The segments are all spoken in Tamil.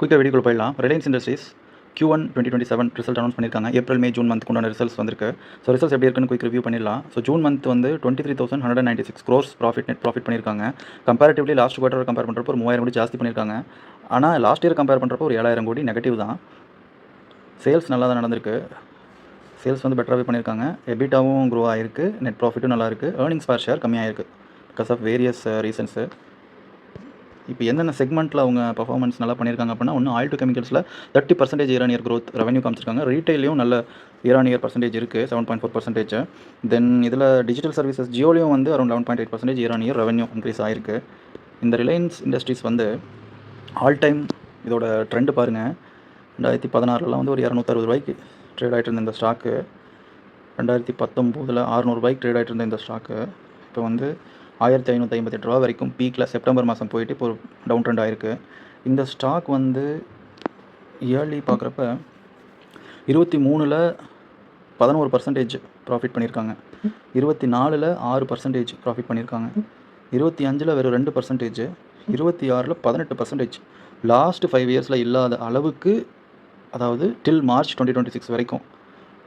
குயிக்காக வீடியோக்குள்ள போயிடலாம். Reliance industries Q1 2027 result announce பண்ணியிருக்காங்க. ஏப்ரல் மே ஜூன் மந்த்துக்கு உண்டான ரிசல்ட்ஸ் வந்திருக்கு. ஸோ ரிசல்ட்ஸ் எப்படி இருக்குன்னு குயிக் ரிவ்யூ பண்ணிடலாம். ஸோ ஜூன் மந்த் வந்து 23,196 crores நெட் ப்ராஃபிட் பண்ணியிருக்காங்க. கம்பேரிட்டிவ்லி லாஸ்ட் குவார்ட்டர் கம்பேர் பண்ணுறப்போ ஒரு 3000 கோடி ஜாஸ்தி பண்ணியிருக்காங்க. ஆனால் லாஸ்ட் இயர் கம்பேர் பண்ணுறப்போ ஒரு 7000 கோடி நெகட்டிவ் தான். சேல்ஸ் நல்லா தான் நடந்திருக்கு. சேல்ஸ் வந்து பெட்டராகவே பண்ணியிருக்காங்க. எபிட்டாவும் க்ரோ ஆகிருக்கு, நெட் ப்ராஃபிட்டும் நல்லா இருக்குது. ஏர்னிங்ஸ் பர் ஷேர் கம்மியாகிருக்கு பிகாஸ் ஆஃப் வேரியஸ் ரீசன்ஸு. இப்போ என்னென்ன செக்மெண்ட்டில் அவங்க பர்ஃபார்மன்ஸ் நல்லா பண்ணியிருக்காங்க அப்படின்னா, ஒன்று ஆயில் டு கெமிக்கல்ஸில் 30% year on year growth revenue காமிச்சிருக்காங்க. ரீட்டைலையும் நல்ல இயர் ஆன் இயர் பர்சன்டேஜ் இருக்குது, 7.4%. தென் இதில் டிஜிட்டல் சர்வீசஸ் ஜியோலையும் வந்து around 11.8% year on year revenue increase ஆகிருக்கு. இந்த ரிலையன்ஸ் இண்டஸ்ட்ரீஸ் வந்து ஆல் டைம் இதோட ட்ரெண்டு பாருங்கள். 2016 வந்து ஒரு 260 ரூபாய்க்கு ட்ரேட் ஆகிட்டு இருந்த இந்த ஸ்டாக்கு 2019 600 ரூபாய்க்கு ட்ரேட் ஆகிட்டு இருந்த இந்த ஸ்டாக்கு இப்போ வந்து 1558 ரூபா வரைக்கும் பீக்கில் செப்டம்பர் மாதம் போயிட்டு இப்போ ஒரு டவுன் ட்ரெண்ட் ஆகிருக்கு. இந்த ஸ்டாக் வந்து இயர்லி பார்க்குறப்ப 23ல் 11% ப்ராஃபிட் பண்ணியிருக்காங்க, 24ல் 6% ப்ராஃபிட் பண்ணியிருக்காங்க, 25ல் வெறும் 2%, 26ல் 18%. லாஸ்ட் 5 இயர்ஸில் இல்லாத அளவுக்கு, அதாவது டில் மார்ச் 2026 வரைக்கும்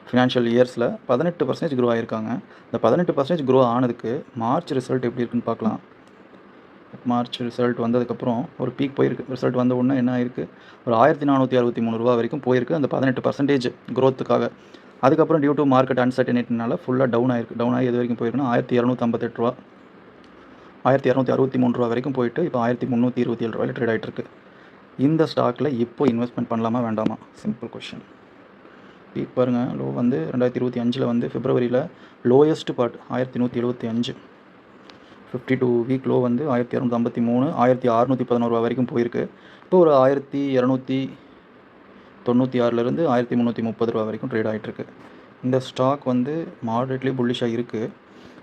ஃபினான்ஷியல் இயர்ஸில் 18% க்ரோ ஆகியிருக்காங்க. இந்த 18% க்ரோ ஆனதுக்கு மார்ச் ரிசல்ட் எப்படி இருக்குன்னு பார்க்கலாம். மார்ச் ரிசல்ட் வந்ததுக்கப்புறம் ஒரு பீக் போயிருக்கு. ரிசல்ட் வந்த உடனே என்ன ஆயிருக்கு, ஒரு 1463 ரூபா வரைக்கும் போயிருக்கு அந்த 18% க்ரோத்துக்காக. அதுக்கப்புறம் டியூ டு மார்க்கெட் அன்சர்டனிட்டினால ஃபுல்லாக டவுன் ஆயிருக்கு. டவுன் ஆகி எது வரைக்கும் போயிருக்குன்னா 1258 ரூபா, 1263 ரூபா வரைக்கும் போயிட்டு இப்போ 1327 ரூபாயில் ட்ரேட் ஆகிட்டு இருக்கு. இந்த ஸ்டாக்கில் இப்போ இன்வெஸ்ட்மெண்ட் பண்ணலாமா வேண்டாமா? Simple question. பீக் பாருங்கள், லோ வந்து 2025 வந்து பிப்ரவரியில் லோயஸ்ட் பார்ட் 1175, 52 வீக் லோ வந்து 1253, 1611 ரூபா வரைக்கும் போயிருக்கு. இப்போ ஒரு 1296லேருந்து 1330 ரூபா வரைக்கும் ட்ரேட் ஆகிட்டுருக்கு. இந்த ஸ்டாக் வந்து மாடரேட்லி புல்லிஷாக இருக்குது.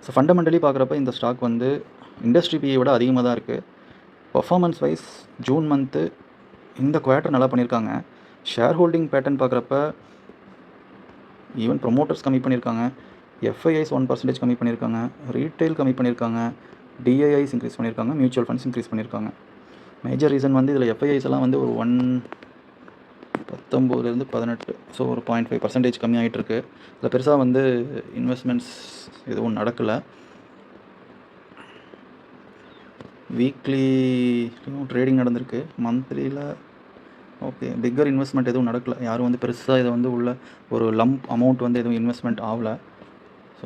ஸோ ஃபண்டமெண்டலி பார்க்குறப்ப இந்த ஸ்டாக் வந்து இண்டஸ்ட்ரி பிஏ விட அதிகமாக தான் இருக்குது. பர்ஃபார்மன்ஸ் வைஸ் ஜூன் மந்த்து இந்த குவார்ட்டர் நல்லா பண்ணியிருக்காங்க. ஷேர் ஹோல்டிங் பேட்டர்ன் பார்க்குறப்ப ஈவன் ப்ரொமோட்டர்ஸ் கம்மி பண்ணியிருக்காங்க, எஃப்ஐஐஸ் 1% கம்மி பண்ணியிருக்காங்க, ரீட்டைல் கம்மி பண்ணியிருக்காங்க, டிஐஐஸ் இன்க்ரீஸ் பண்ணியிருக்காங்க, மியூச்சுவல் ஃபண்ட்ஸ் இன்க்ரீஸ் பண்ணியிருக்காங்க. மேஜர் ரீசன் வந்து இதில் எஃப்ஐஐஸ் எல்லாம் வந்து ஒரு 119லேருந்து 18, ஸோ ஒரு 0.5% கம்மி ஆகிட்டுருக்கு. இதில் பெருசாக வந்து இன்வெஸ்ட்மெண்ட்ஸ் எதுவும் நடக்கலை. வீக்லியும் ட்ரேடிங் நடந்திருக்கு, மந்த்லியில் ஓகே பிக்கர் இன்வெஸ்ட்மெண்ட் எதுவும் நடக்கலை. யாரும் வந்து பெருசாக இதை வந்து உள்ள ஒரு லம்ப் அமௌண்ட் வந்து எதுவும் இன்வெஸ்ட்மெண்ட் ஆகலை. ஸோ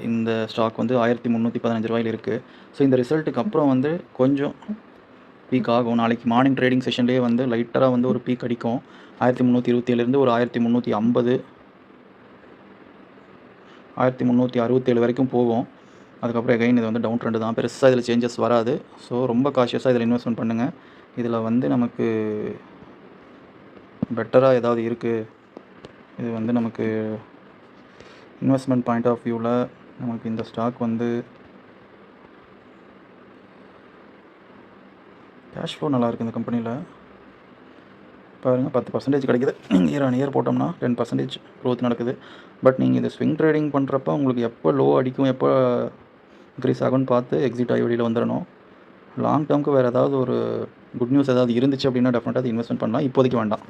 இந்த ஸ்டாக் வந்து 1315 ரூபாயில் இருக்குது. ஸோ இந்த ரிசல்ட்டுக்கு அப்புறம் வந்து கொஞ்சம் பீக் ஆகும். நாளைக்கு மார்னிங் ட்ரேடிங் செஷன்லேயே வந்து லைட்டராக வந்து ஒரு பீக் அடிக்கும். 1327லேருந்து ஒரு 1350, 1367 வரைக்கும் போகும். அதுக்கப்புறம் எகைன் இது வந்து டவுன் ட்ரெண்டு தான், பெருசாக இதில் சேஞ்சஸ் வராது. ஸோ ரொம்ப காஷியஸாக இதில் இன்வெஸ்ட்மெண்ட் பண்ணுங்கள். இதில் வந்து நமக்கு பெட்டராக ஏதாவது இருக்குது, இது வந்து நமக்கு இன்வெஸ்ட்மெண்ட் பாயிண்ட் ஆஃப் வியூவில் நமக்கு இந்த ஸ்டாக் வந்து கேஷ் ஃப்ளோ நல்லாயிருக்கு. இந்த கம்பெனியில் பாருங்கள் 10% கிடைக்குது. இயர் ஆன் இயர் போட்டோம்னா 10% க்ரோத் நடக்குது. பட் நீங்கள் இந்த ஸ்விங் ட்ரேடிங் பண்ணுறப்ப உங்களுக்கு எப்போ லோ அடிக்கும், எப்போ இன்க்ரீஸ் ஆகும்னு பார்த்து எக்ஸிட் ஆகி வெளியில் வந்துடணும். லாங் டேர்முக்கு வேறு ஏதாவது ஒரு குட் நியூஸ் ஏதாவது இருந்துச்சு அப்படின்னா டெஃபினட்டாக அது இன்வெஸ்ட்மெண்ட் பண்ணலாம். இப்போதைக்கு வேண்டாம்.